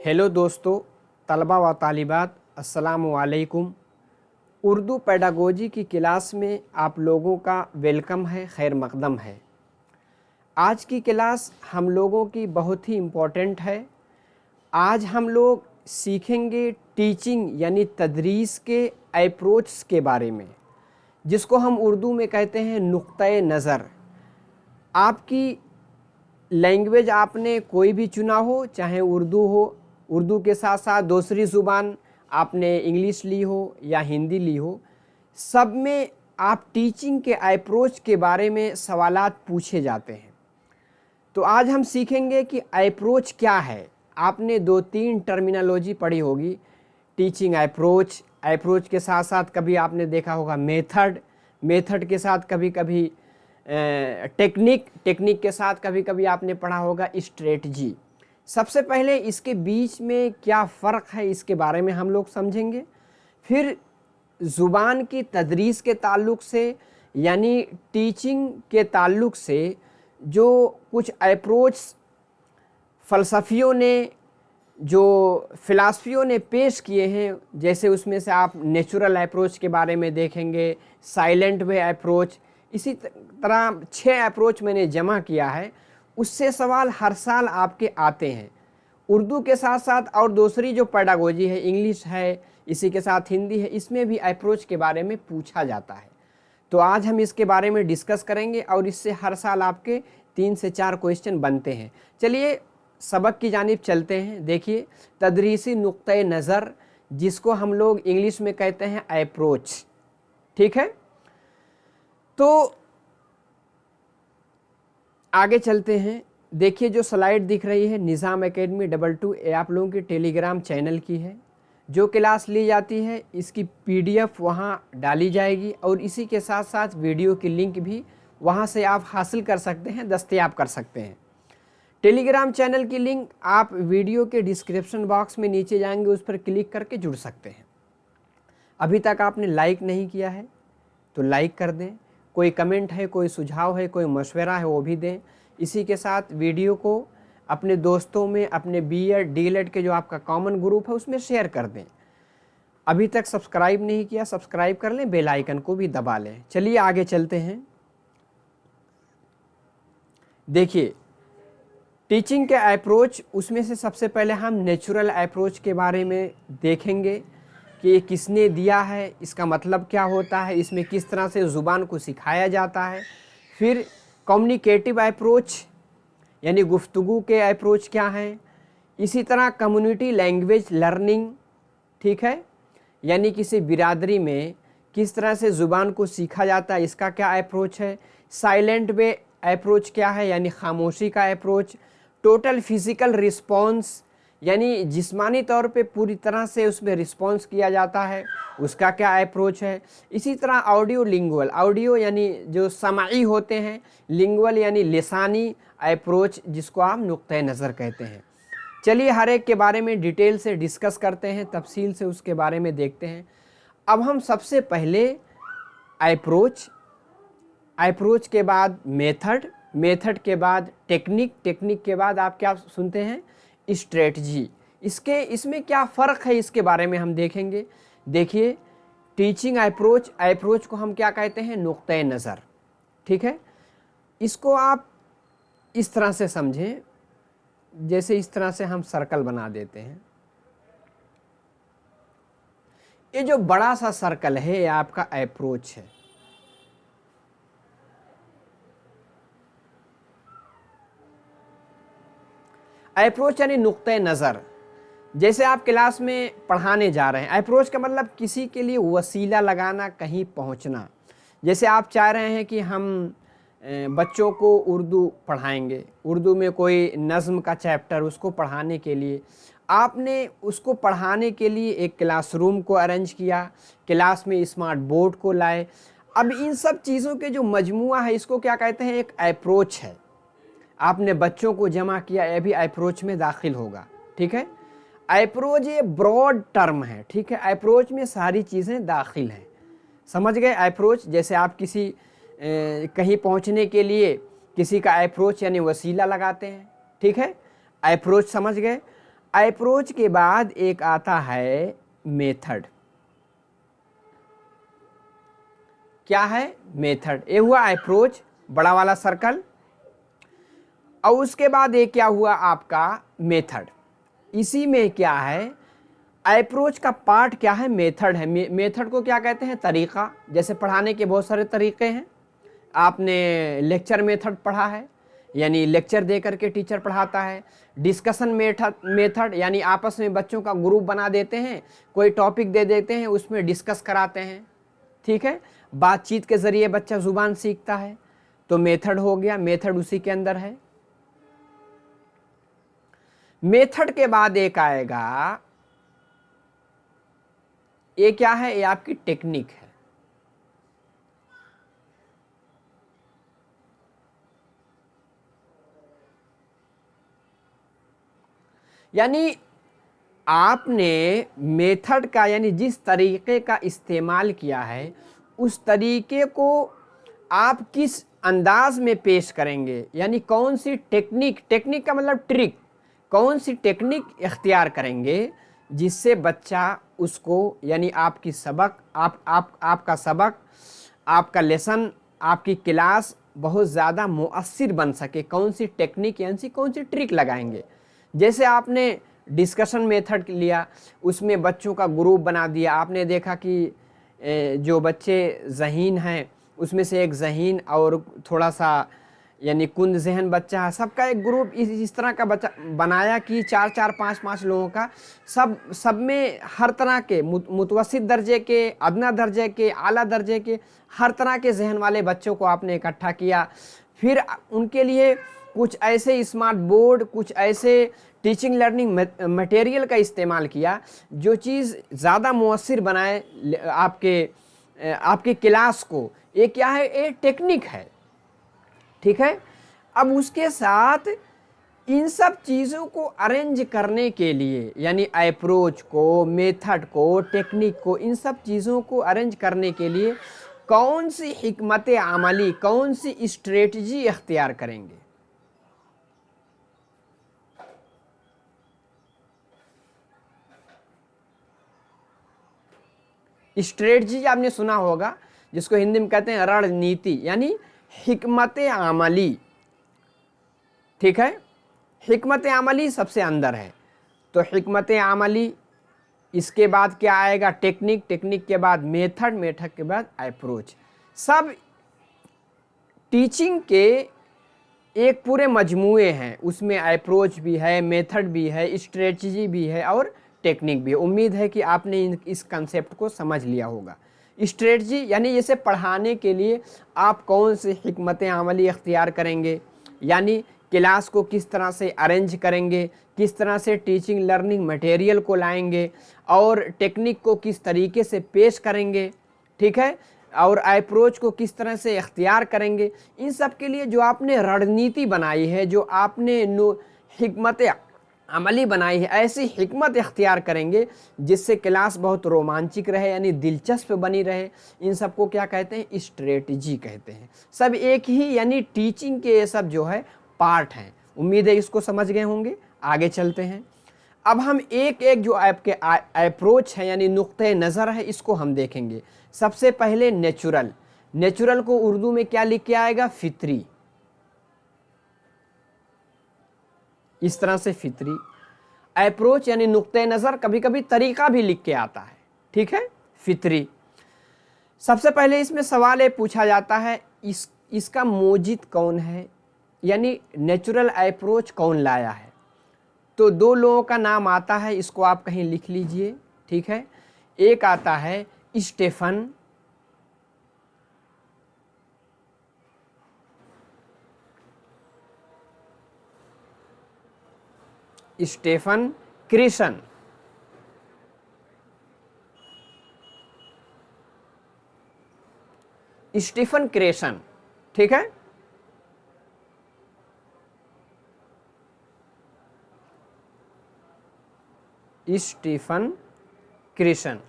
Hello दोस्तों, तलबा व तालिबात, अस्सलामु अलैकुम। उर्दू पेडागोजी की क्लास में आप लोगों का वेलकम है, खैर मकदम है। आज की क्लास हम लोगों की बहुत ही इम्पोर्टेंट है। आज हम लोग सीखेंगे टीचिंग यानी तदरीस के अप्रोच के बारे में, जिसको हम उर्दू में कहते हैं नुक्ते नज़र। आपकी लैंग्वेज आपने कोई भी चुना हो, चाहे उर्दू हो, उर्दू के साथ साथ दूसरी ज़ुबान आपने इंग्लिश ली हो या हिंदी ली हो, सब में आप टीचिंग के अप्रोच के बारे में सवालात पूछे जाते हैं। तो आज हम सीखेंगे कि अप्रोच क्या है। आपने 2-3 टर्मिनोलॉजी पढ़ी होगी, टीचिंग अप्रोच, अप्रोच के साथ साथ कभी आपने देखा होगा मेथड, मेथड के साथ कभी कभी टेक्निक, टेक्निक के साथ कभी कभी आपने पढ़ा होगा स्ट्रेटजी। सबसे पहले इसके बीच में क्या फ़र्क है इसके बारे में हम लोग समझेंगे। फिर ज़ुबान की तदरीस के ताल्लुक़ से यानी टीचिंग के ताल्लुक़ से जो कुछ अप्रोच फ़लसफ़ियों ने, जो फ़िलासफ़ियों ने पेश किए हैं, जैसे उसमें से आप नेचुरल अप्रोच के बारे में देखेंगे, साइलेंट वे अप्रोच, इसी तरह 6 अप्रोच मैंने जमा किया है। उससे सवाल हर साल आपके आते हैं। उर्दू के साथ साथ और दूसरी जो पेडागोजी है, इंग्लिश है, इसी के साथ हिंदी है, इसमें भी अप्रोच के बारे में पूछा जाता है। तो आज हम इसके बारे में डिस्कस करेंगे और इससे हर साल आपके 3 से 4 क्वेश्चन बनते हैं। चलिए सबक की जानिब चलते हैं। देखिए, तदरीसी नुक्ते नज़र, जिसको हम लोग इंग्लिश में कहते हैं अप्रोच, ठीक है। तो आगे चलते हैं। देखिए जो स्लाइड दिख रही है, निज़ाम एकेडमी 22 ये आप लोगों की टेलीग्राम चैनल की है। जो क्लास ली जाती है इसकी PDF वहाँ डाली जाएगी और इसी के साथ साथ वीडियो की लिंक भी वहाँ से आप हासिल कर सकते हैं, दस्तयाब कर सकते हैं। टेलीग्राम चैनल की लिंक आप वीडियो के डिस्क्रिप्शन बॉक्स में नीचे जाएंगे, उस पर क्लिक करके जुड़ सकते हैं। अभी तक आपने लाइक नहीं किया है तो लाइक कर दें। कोई कमेंट है, कोई सुझाव है, कोई मशवरा है, वो भी दें। इसी के साथ वीडियो को अपने दोस्तों में, अपने BEd DLEd के जो आपका कॉमन ग्रुप है उसमें शेयर कर दें। अभी तक सब्सक्राइब नहीं किया, सब्सक्राइब कर लें, बेल आइकन को भी दबा लें। चलिए आगे चलते हैं। देखिए टीचिंग के अप्रोच, उसमें से सबसे पहले हम नेचुरल अप्रोच के बारे में देखेंगे कि ये किसने दिया है, इसका मतलब क्या होता है, इसमें किस तरह से ज़ुबान को सिखाया जाता है। फिर कम्युनिकेटिव अप्रोच यानी गुफ्तगू के अप्रोच क्या हैं। इसी तरह कम्युनिटी लैंग्वेज लर्निंग, ठीक है, यानी किसी बिरादरी में किस तरह से ज़ुबान को सीखा जाता है, इसका क्या अप्रोच है। साइलेंट वे अप्रोच क्या है, यानी खामोशी का अप्रोच। टोटल फिज़िकल रिस्पॉन्स यानी जिस्मानी तौर पे पूरी तरह से उसमें रिस्पॉन्स किया जाता है, उसका क्या अप्रोच है। इसी तरह ऑडियो लिंगुअल, ऑडियो यानी जो समाई होते हैं, लिंगुअल यानी लिसानी अप्रोच, जिसको आप नुक्ते नज़र कहते हैं। चलिए हर एक के बारे में डिटेल से डिस्कस करते हैं, तफसील से उसके बारे में देखते हैं। अब हम सबसे पहले अप्रोच, अप्रोच के बाद मेथड, मेथड के बाद टेक्निक, टेक्निक के बाद आप क्या सुनते हैं, स्ट्रेटजी। इसमें क्या फ़र्क है इसके बारे में हम देखेंगे। देखिए टीचिंग अप्रोच, अप्रोच को हम क्या कहते हैं, नुक्ते नज़र, ठीक है। इसको आप इस तरह से समझें, जैसे इस तरह से हम सर्कल बना देते हैं। ये जो बड़ा सा सर्कल है ये आपका अप्रोच है। अप्रोच यानी नुक्ते नज़र। जैसे आप क्लास में पढ़ाने जा रहे हैं, अप्रोच का मतलब किसी के लिए वसीला लगाना, कहीं पहुंचना। जैसे आप चाह रहे हैं कि हम बच्चों को उर्दू पढ़ाएंगे, उर्दू में कोई नज़्म का चैप्टर, उसको पढ़ाने के लिए आपने उसको पढ़ाने के लिए एक क्लासरूम को अरेंज किया, क्लास में स्मार्ट बोर्ड को लाए। अब इन सब चीज़ों के जो मजमुआ है, इसको क्या कहते हैं, एक अप्रोच है। आपने बच्चों को जमा किया, यह भी अप्रोच में दाखिल होगा, ठीक है। अप्रोच ये ब्रॉड टर्म है, ठीक है। अप्रोच में सारी चीज़ें दाखिल हैं, समझ गए। अप्रोच जैसे आप किसी कहीं पहुंचने के लिए किसी का अप्रोच यानी वसीला लगाते हैं, ठीक है, अप्रोच समझ गए। अप्रोच के बाद एक आता है मेथड। क्या है? मेथड। ये हुआ अप्रोच, बड़ा वाला सर्कल, और उसके बाद ये क्या हुआ आपका मेथड। इसी में क्या है, अप्रोच का पार्ट क्या है? मेथड है। मेथड को क्या कहते हैं? तरीका। जैसे पढ़ाने के बहुत सारे तरीके हैं। आपने लेक्चर मेथड पढ़ा है, यानी लेक्चर दे करके टीचर पढ़ाता है। डिस्कशन मेथड यानी आपस में बच्चों का ग्रुप बना देते हैं, कोई टॉपिक दे देते हैं, उसमें डिस्कस कराते हैं। ठीक है, बातचीत के जरिए बच्चा जुबान सीखता है, तो मेथड हो गया, मेथड उसी के अंदर है। मेथड के बाद एक आएगा, ये क्या है? ये आपकी टेक्निक है। यानी आपने मेथड का, यानी जिस तरीके का इस्तेमाल किया है, उस तरीके को आप किस अंदाज में पेश करेंगे, यानी कौन सी टेक्निक, टेक्निक का मतलब ट्रिक, कौन सी टेक्निक इख्तियार करेंगे जिससे बच्चा उसको, यानी आपकी सबक, आपका सबक, आपका लेसन, आपकी क्लास बहुत ज़्यादा मुअस्सिर बन सके। कौन सी टेक्निक यानी कौन सी ट्रिक लगाएंगे। जैसे आपने डिस्कशन मेथड लिया, उसमें बच्चों का ग्रुप बना दिया। आपने देखा कि जो बच्चे ज़हीन हैं, उसमें से एक ज़हीन और थोड़ा सा यानी कुंद ज़हन बच्चा है, सबका एक ग्रुप इस तरह का बच्चा बनाया कि 4-4, 5-5 लोगों का, सब में हर तरह के मुतवस्सित दर्जे के, अदना दर्जे के, आला दर्जे के, हर तरह के जहन वाले बच्चों को आपने इकट्ठा किया। फिर उनके लिए कुछ ऐसे स्मार्ट बोर्ड, कुछ ऐसे टीचिंग लर्निंग मटेरियल का इस्तेमाल किया जो चीज़ ज़्यादा मुअस्सिर बनाए आपके क्लास को। ये क्या है? ये टेक्निक है। ठीक है, अब उसके साथ इन सब चीज़ों को अरेंज करने के लिए, यानी अप्रोच को, मेथड को, टेक्निक को, इन सब चीज़ों को अरेंज करने के लिए कौन सी हिकमत अमली, कौन सी स्ट्रेटजी इख्तियार करेंगे। स्ट्रेटजी आपने सुना होगा, जिसको हिंदी में कहते हैं रणनीति, यानी हिकमत अमली। ठीक है, हिकमत अमली सबसे अंदर है, तो हिकमत अमली, इसके बाद क्या आएगा? टेक्निक, टेक्निक के बाद मेथड, मेथड के बाद अप्रोच। सब टीचिंग के एक पूरे मजमूए हैं, उसमें अप्रोच भी है, मेथड भी है, स्ट्रेटजी भी है और टेक्निक भी है। उम्मीद है कि आपने इस कंसेप्ट को समझ लिया होगा। स्ट्रेटजी यानी जैसे पढ़ाने के लिए आप कौन से हिकमत अमली इख्तियार करेंगे, यानी क्लास को किस तरह से अरेंज करेंगे, किस तरह से टीचिंग लर्निंग मटेरियल को लाएंगे, और टेक्निक को किस तरीके से पेश करेंगे। ठीक है, और अप्रोच को किस तरह से इख्तियार करेंगे। इन सब के लिए जो आपने रणनीति बनाई है, जो आपने हिकमत अमली बनाई है, ऐसी हिकमत इख्तियार करेंगे जिससे क्लास बहुत रोमांचक रहे, यानी दिलचस्प बनी रहे। इन सब को क्या कहते हैं? स्ट्रेटजी कहते हैं। सब एक ही, यानी टीचिंग के ये सब जो है पार्ट हैं। उम्मीद है इसको समझ गए होंगे। आगे चलते हैं। अब हम एक एक जो आपके अप्रोच है, यानी नुक्ते नज़र है, इसको हम देखेंगे। सबसे पहले नेचुरल। नेचुरल को उर्दू में क्या लिख के आएगा? फितरी। इस तरह से फितरी। अप्रोच यानी नुक्ते नज़र, कभी कभी तरीका भी लिख के आता है। ठीक है, फितरी। सबसे पहले इसमें सवाल ये पूछा जाता है, इसका मोजिद कौन है, यानी नेचुरल अप्रोच कौन लाया है। तो दो लोगों का नाम आता है, इसको आप कहीं लिख लीजिए। ठीक है, एक आता है स्टेफन, स्टेफन क्रेशन। स्टीफन क्रेशन। ठीक है, स्टीफन क्रेशन।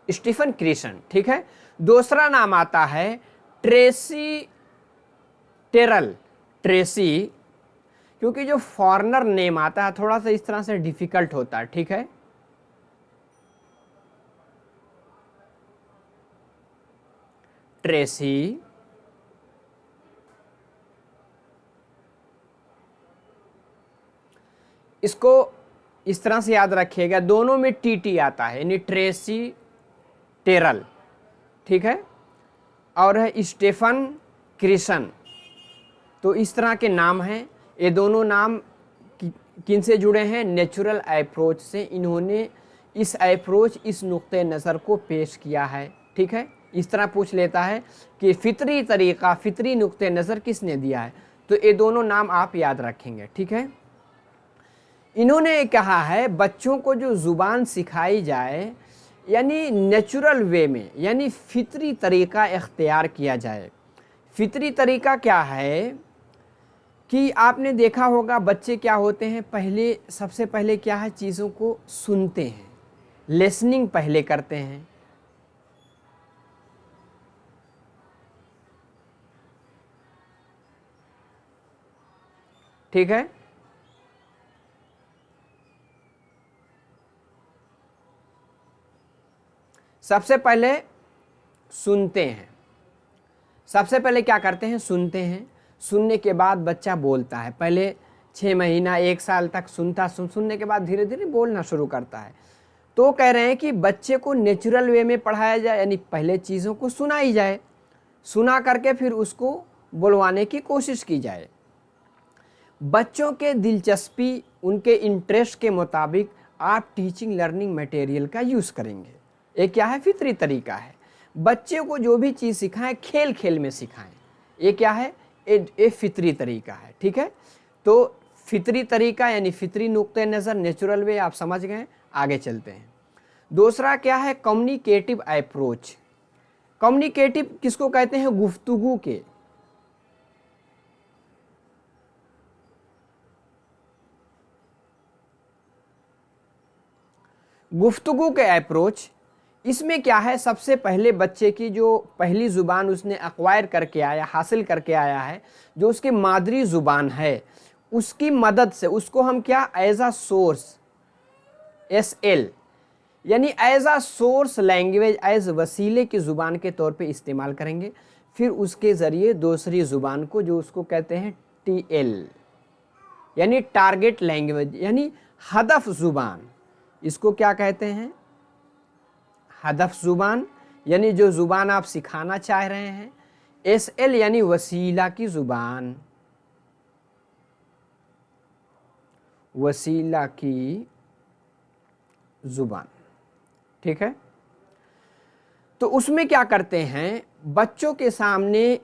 स्टीफन क्रिशन, ठीक है। दूसरा नाम आता है ट्रेसी टेरल। ट्रेसी, क्योंकि जो फॉरेनर नेम आता है थोड़ा सा इस तरह से डिफिकल्ट होता है, ठीक है। ट्रेसी, इसको इस तरह से याद रखिएगा, दोनों में टी आता है, यानी ट्रेसी टेरल, ठीक है। और है स्टीफन क्रिशन। तो इस तरह के नाम हैं। ये दोनों नाम किन से जुड़े हैं? नेचुरल अप्रोच से। इन्होंने इस अप्रोच, इस नुक्ते नज़र को पेश किया है, ठीक है। इस तरह पूछ लेता है कि फितरी तरीक़ा, फितरी नुक्ते नज़र किसने दिया है, तो ये दोनों नाम आप याद रखेंगे, ठीक है। इन्होंने कहा है बच्चों को जो ज़ुबान सिखाई जाए, यानी नेचुरल वे में, यानी फितरी तरीक़ा इख्तियार किया जाए। फितरी तरीक़ा क्या है कि आपने देखा होगा बच्चे क्या होते हैं, पहले सबसे पहले क्या है, चीज़ों को सुनते हैं, लिसनिंग पहले करते हैं, ठीक है। सबसे पहले सुनते हैं, सबसे पहले क्या करते हैं, सुनते हैं। सुनने के बाद बच्चा बोलता है। पहले 6 महीना 1 साल तक सुनने के बाद धीरे धीरे बोलना शुरू करता है। तो कह रहे हैं कि बच्चे को नेचुरल वे में पढ़ाया जाए, यानी पहले चीज़ों को सुनाई जाए, सुना करके फिर उसको बुलवाने की कोशिश की जाए। बच्चों के दिलचस्पी, उनके इंटरेस्ट के मुताबिक आप टीचिंग लर्निंग मटेरियल का यूज़ करेंगे। ये क्या है, फितरी तरीका है। बच्चे को जो भी चीज़ सिखाएं खेल खेल में सिखाएं। ये क्या है, ये फितरी तरीका है, ठीक है। तो फितरी तरीका यानी फितरी नुक्ते नज़र, नेचुरल वे, आप समझ गए। आगे चलते हैं। दूसरा क्या है, कम्युनिकेटिव अप्रोच। कम्युनिकेटिव किसको कहते हैं, गुफ्तगू के, गुफ्तगू के अप्रोच। इसमें क्या है, सबसे पहले बच्चे की जो पहली ज़ुबान उसने एक्वायर करके आया, हासिल करके आया है, जो उसकी मादरी ज़ुबान है, उसकी मदद से उसको हम क्या, एज आ सोर्स, SL, यानी एज आ सोर्स लैंग्वेज, एज वसीले की ज़ुबान के तौर पे इस्तेमाल करेंगे। फिर उसके ज़रिए दूसरी ज़ुबान को, जो उसको कहते हैं TL, यानी टारगेट लैंग्वेज, यानी हदफ ज़ुबान, इसको क्या कहते हैं, हदफ ज़ुबान, यानी जो ज़ुबान आप सिखाना चाह रहे हैं। SL यानी वसीला की ज़ुबान, वसीला की ज़ुबान, ठीक है। तो उसमें क्या करते हैं, बच्चों के सामने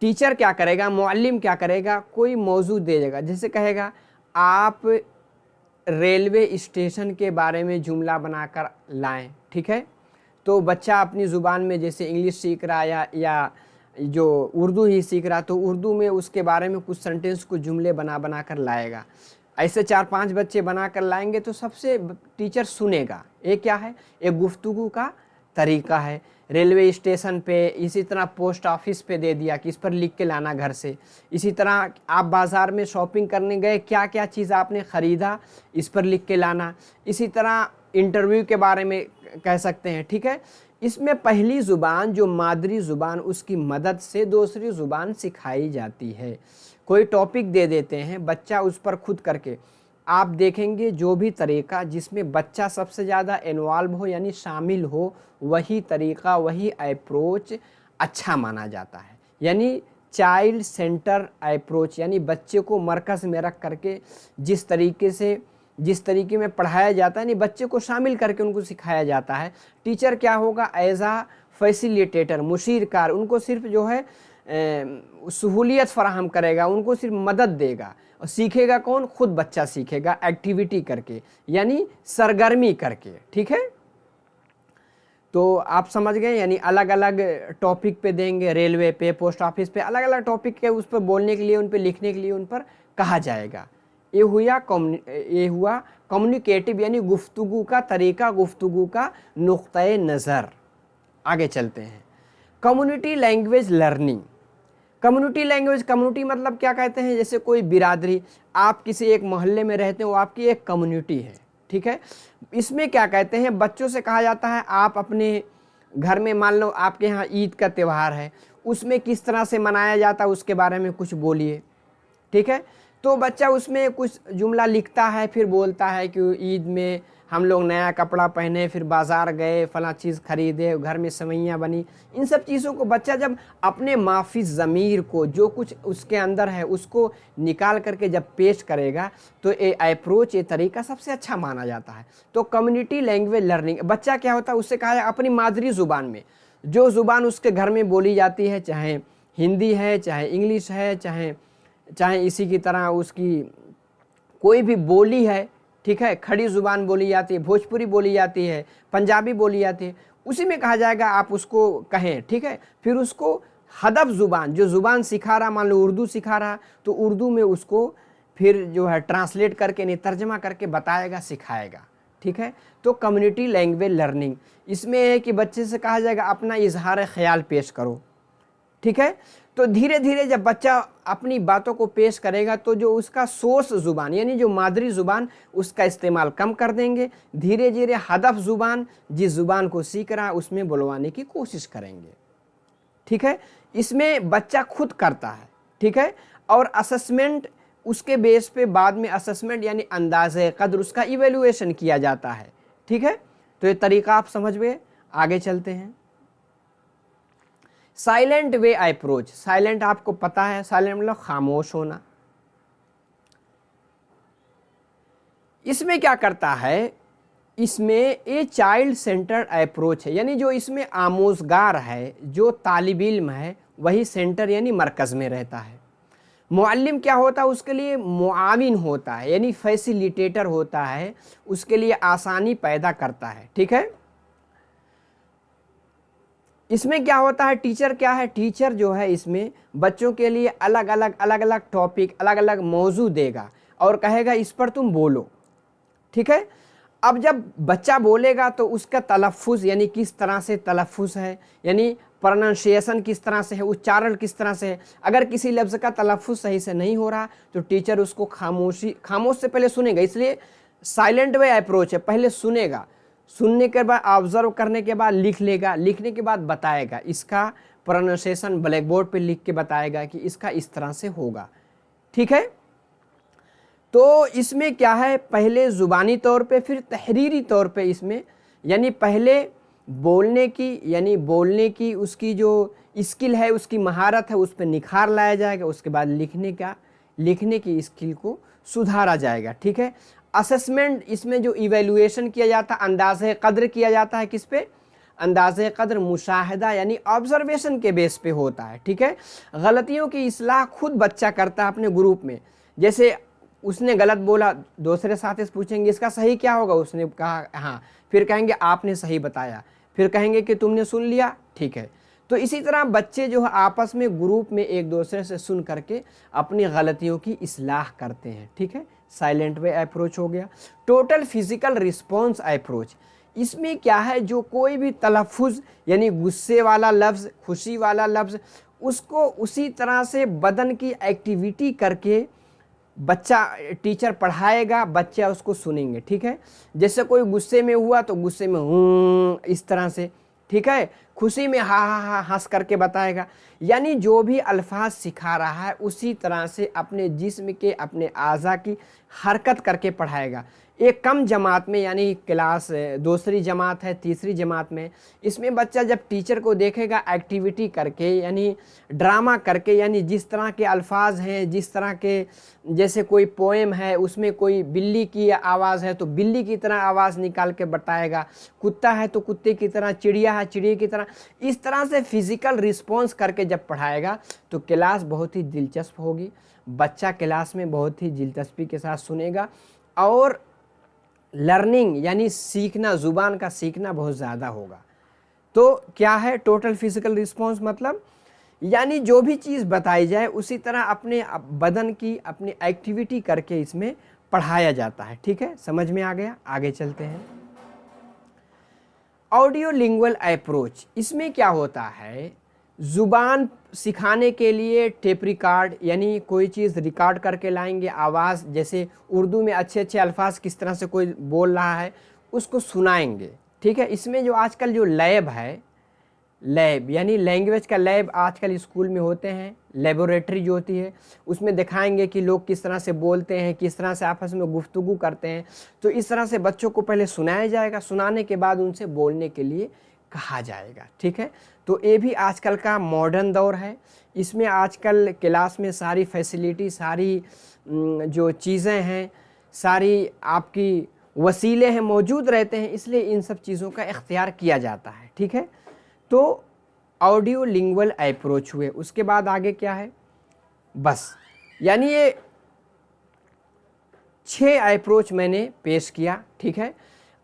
टीचर क्या करेगा, मुअल्लिम क्या करेगा, कोई मौजू दे देगा। जैसे कहेगा आप रेलवे स्टेशन के बारे में जुमला बनाकर लाएं, ठीक है। तो बच्चा अपनी ज़ुबान में, जैसे इंग्लिश सीख रहा या जो उर्दू ही सीख रहा, तो उर्दू में उसके बारे में कुछ सेंटेंस, कुछ जुमले बना कर लाएगा। ऐसे 4-5 बच्चे बना कर लाएंगे तो सबसे टीचर सुनेगा। ये क्या है, एक गुफ्तगू का तरीका है। रेलवे स्टेशन पे, इसी तरह पोस्ट ऑफिस पे दे दिया कि इस पर लिख के लाना घर से। इसी तरह आप बाज़ार में शॉपिंग करने गए, क्या क्या चीज़ आपने ख़रीदा, इस पर लिख के लाना। इसी तरह इंटरव्यू के बारे में कह सकते हैं, ठीक है। इसमें पहली ज़ुबान, जो मादरी ज़ुबान, उसकी मदद से दूसरी ज़ुबान सिखाई जाती है। कोई टॉपिक दे देते हैं, बच्चा उस पर खुद करके, आप देखेंगे जो भी तरीक़ा जिसमें बच्चा सबसे ज़्यादा इन्वॉल्व हो, यानी शामिल हो, वही तरीक़ा, वही अप्रोच अच्छा माना जाता है। यानी चाइल्ड सेंटर अप्रोच, यानी बच्चे को मरकज़ में रख करके जिस तरीके में पढ़ाया जाता है, यानी बच्चे को शामिल करके उनको सिखाया जाता है। टीचर क्या होगा, एज आ फैसिलिटेटर, मुशीरकार, उनको सिर्फ जो है सहूलियत फ़राहम करेगा, उनको सिर्फ मदद देगा। और सीखेगा कौन, खुद बच्चा सीखेगा, एक्टिविटी करके, यानी सरगर्मी करके, ठीक है। तो आप समझ गए, यानी अलग अलग टॉपिक पे देंगे, रेलवे पे, पोस्ट ऑफिस पे, अलग अलग टॉपिक के उस पर बोलने के लिए, उन पर लिखने के लिए उन पर कहा जाएगा। ये हुआ कम्युनिकेटिव यानी गुफ्तगू का तरीका, गुफ्तगू का नुक्ते नज़र। आगे चलते हैं। Community language learning. Community language, community मतलब क्या कहते हैं, जैसे कोई बिरादरी, आप किसी एक मोहल्ले में रहते हो, आपकी एक कम्युनिटी है, ठीक है। इसमें क्या कहते हैं, बच्चों से कहा जाता है आप अपने घर में, मान लो आपके यहाँ ईद का त्यौहार है, उसमें किस तरह से मनाया जाता है उसके बारे में कुछ बोलिए, ठीक है। तो बच्चा उसमें कुछ जुमला लिखता है, फिर बोलता है कि ईद में हम लोग नया कपड़ा पहने, फिर बाज़ार गए, फला चीज़ खरीदे, घर में सेवइयाँ बनी। इन सब चीज़ों को बच्चा जब अपने माफी ज़मीर को, जो कुछ उसके अंदर है, उसको निकाल करके जब पेश करेगा, तो ये अप्रोच, ये तरीका सबसे अच्छा माना जाता है। तो कम्युनिटी लैंग्वेज लर्निंग, बच्चा क्या होता है, उससे कहा जाए अपनी मादरी ज़ुबान में, जो ज़ुबान उसके घर में बोली जाती है, चाहे हिंदी है, चाहे इंग्लिश है, चाहे इसी की तरह उसकी कोई भी बोली है, ठीक है, खड़ी ज़ुबान बोली जाती है, भोजपुरी बोली जाती है, पंजाबी बोली जाती है, उसी में कहा जाएगा आप उसको कहें, ठीक है। फिर उसको हदफ ज़ुबान, जो ज़ुबान सिखा रहा, मान लो उर्दू सिखा रहा, तो उर्दू में उसको फिर जो है ट्रांसलेट करके, नहीं तर्जमा करके बताएगा, सिखाएगा, ठीक है। तो कम्युनिटी लैंग्वेज लर्निंग, इसमें है कि बच्चे से कहा जाएगा अपना इजहार ख्याल पेश करो, ठीक है। तो धीरे धीरे जब बच्चा अपनी बातों को पेश करेगा, तो जो उसका सोर्स ज़ुबान यानी जो मादरी ज़ुबान, उसका इस्तेमाल कम कर देंगे, धीरे धीरे हदफ ज़ुबान, जिस ज़ुबान को सीख रहा है उसमें बुलवाने की कोशिश करेंगे, ठीक है। इसमें बच्चा खुद करता है, ठीक है। और असेसमेंट, उसके बेस पे बाद में असेसमेंट यानी अंदाज़े कद्र, उसका इवेल्युएशन किया जाता है, ठीक है। तो ये तरीका आप समझ गए। आगे चलते हैं। साइलेंट वे अप्रोच। साइलेंट आपको पता है, साइलेंट मतलब खामोश होना। इसमें क्या करता है, इसमें ये चाइल्ड सेंटर्ड अप्रोच है, यानी जो इसमें आमोजगार है, जो तालिब इल्म है, वही सेंटर यानी मरकज़ में रहता है। मुअल्लिम क्या होता है, उसके लिए मुआविन होता है, यानी फैसिलिटेटर होता है, उसके लिए आसानी पैदा करता है, ठीक है। इसमें क्या होता है, टीचर क्या है, टीचर जो है इसमें बच्चों के लिए अलग अलग टॉपिक, अलग अलग मौजू देगा और कहेगा इस पर तुम बोलो, ठीक है। अब जब बच्चा बोलेगा तो उसका तलफ़ुज़ यानी किस तरह से तलफ़ुज़ है, यानी प्रोनाउंसिएशन किस तरह से है, उच्चारण किस तरह से है। अगर किसी लफ्ज़ का तलफ़ुज़ सही से नहीं हो रहा तो टीचर उसको खामोश से पहले सुनेगा, इसलिए साइलेंट वे अप्रोच है, पहले सुनेगा, सुनने के बाद ऑब्ज़र्व करने के बाद लिख लेगा, लिखने के बाद बताएगा, इसका प्रोनाउंसिएशन ब्लैक बोर्ड पे लिख के बताएगा कि इसका इस तरह से होगा, ठीक है। तो इसमें क्या है, पहले ज़ुबानी तौर पे, फिर तहरीरी तौर पे इसमें, यानी पहले बोलने की उसकी जो स्किल है, उसकी महारत है, उस पर निखार लाया जाएगा, उसके बाद लिखने की स्किल को सुधारा जाएगा, ठीक है। असेसमेंट, इसमें जो इवेल्युएशन किया जाता है, अंदाज़े कद्र किया जाता है, किस पे, अंदाज़े कद्र मुशाहिदा यानी ऑब्जर्वेशन के बेस पे होता है, ठीक है। गलतियों की इस्लाह खुद बच्चा करता है अपने ग्रुप में, जैसे उसने गलत बोला, दूसरे साथी से पूछेंगे इसका सही क्या होगा, उसने कहा हाँ, फिर कहेंगे आपने सही बताया, फिर कहेंगे कि तुमने सुन लिया, ठीक है। तो इसी तरह बच्चे जो है आपस में ग्रुप में एक दूसरे से सुन करके अपनी गलतियों की इस्लाह करते हैं, ठीक है। साइलेंट वे अप्रोच हो गया। टोटल फिजिकल रिस्पॉन्स अप्रोच, इसमें क्या है, जो कोई भी तलफ़ुज़ यानी गुस्से वाला लफ्ज़, खुशी वाला लफ्ज़, उसको उसी तरह से बदन की एक्टिविटी करके बच्चा, टीचर पढ़ाएगा, बच्चा उसको सुनेंगे, ठीक है। जैसे कोई गुस्से में हुआ तो गुस्से में इस तरह से, ठीक है। खुशी में हा हा हा हंस करके बताएगा, यानी जो भी अल्फाज सिखा रहा है उसी तरह से अपने जिस्म के, अपने आज़ा की हरकत करके पढ़ाएगा। एक कम जमात में, यानी क्लास दूसरी जमात है, तीसरी जमात में, इसमें बच्चा जब टीचर को देखेगा एक्टिविटी करके, यानी ड्रामा करके, यानी जिस तरह के अल्फाज हैं, जिस तरह के, जैसे कोई पोएम है उसमें कोई बिल्ली की आवाज़ है तो बिल्ली की तरह आवाज़ निकाल के बताएगा, कुत्ता है तो कुत्ते की तरह, चिड़िया है चिड़िया की तरह, इस तरह से फिज़िकल रिस्पॉन्स करके जब पढ़ाएगा तो क्लास बहुत ही दिलचस्प होगी, बच्चा क्लास में बहुत ही दिलचस्पी के साथ सुनेगा और लर्निंग यानी सीखना, ज़ुबान का सीखना बहुत ज़्यादा होगा। तो क्या है टोटल फिज़िकल रिस्पॉन्स, मतलब यानी जो भी चीज़ बताई जाए उसी तरह अपने बदन की अपनी एक्टिविटी करके इसमें पढ़ाया जाता है। ठीक है, समझ में आ गया? आगे चलते हैं। ऑडियो लिंगुअल अप्रोच, इसमें क्या होता है, ज़ुबान सिखाने के लिए टेप रिकॉर्ड, यानी कोई चीज़ रिकॉर्ड करके लाएंगे, आवाज़, जैसे उर्दू में अच्छे अच्छे अल्फाज किस तरह से कोई बोल रहा है उसको सुनाएंगे। ठीक है, इसमें जो आजकल जो लैब है, लैब यानी लैंग्वेज का लैब आजकल स्कूल में होते हैं, लेबोरेटरी जो होती है उसमें दिखाएंगे कि लोग किस तरह से बोलते हैं, किस तरह से आपस में गुफ्तगू करते हैं। तो इस तरह से बच्चों को पहले सुनाया जाएगा, सुनाने के बाद उनसे बोलने के लिए कहा जाएगा। ठीक है, तो ये भी आजकल का मॉडर्न दौर है। इसमें आजकल क्लास में सारी फैसिलिटी, सारी जो चीज़ें हैं, सारी आपकी वसीले हैं मौजूद रहते हैं, इसलिए इन सब चीज़ों का इख्तियार किया जाता है। ठीक है, तो ऑडियो लिंगुअल अप्रोच हुए, उसके बाद आगे क्या है, बस यानी ये 6 अप्रोच मैंने पेश किया। ठीक है,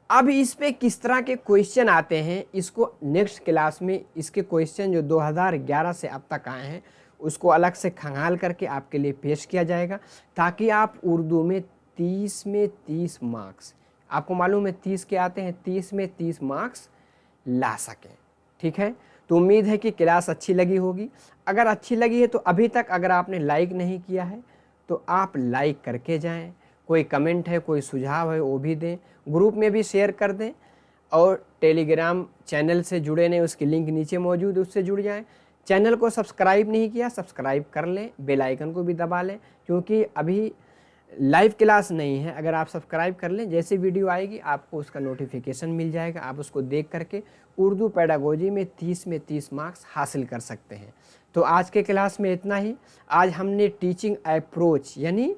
अब इस पे किस तरह के क्वेश्चन आते हैं, इसको नेक्स्ट क्लास में इसके क्वेश्चन जो 2011 से अब तक आए हैं उसको अलग से खंगाल करके आपके लिए पेश किया जाएगा, ताकि आप उर्दू में 30 में 30 मार्क्स, आपको मालूम है 30 के आते हैं, 30 में 30 मार्क्स ला सकें। ठीक है, तो उम्मीद है कि क्लास अच्छी लगी होगी। अगर अच्छी लगी है तो अभी तक अगर आपने लाइक नहीं किया है तो आप लाइक करके जाएं, कोई कमेंट है, कोई सुझाव है वो भी दें, ग्रुप में भी शेयर कर दें, और टेलीग्राम चैनल से जुड़े नहीं, उसकी लिंक नीचे मौजूद है, उससे जुड़ जाएं। चैनल को सब्सक्राइब नहीं किया, सब्सक्राइब कर लें, बेल आइकन को भी दबा लें, क्योंकि अभी लाइव क्लास नहीं है। अगर आप सब्सक्राइब कर लें, जैसे वीडियो आएगी आपको उसका नोटिफिकेशन मिल जाएगा, आप उसको देख करके उर्दू पेडागोजी में 30 में 30 मार्क्स हासिल कर सकते हैं। तो आज के क्लास में इतना ही। आज हमने टीचिंग अप्रोच यानी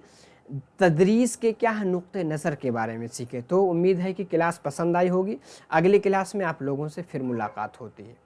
तदरीस के क्या नुक्ते नज़र के बारे में सीखे। तो उम्मीद है कि क्लास पसंद आई होगी। अगली क्लास में आप लोगों से फिर मुलाकात होती है।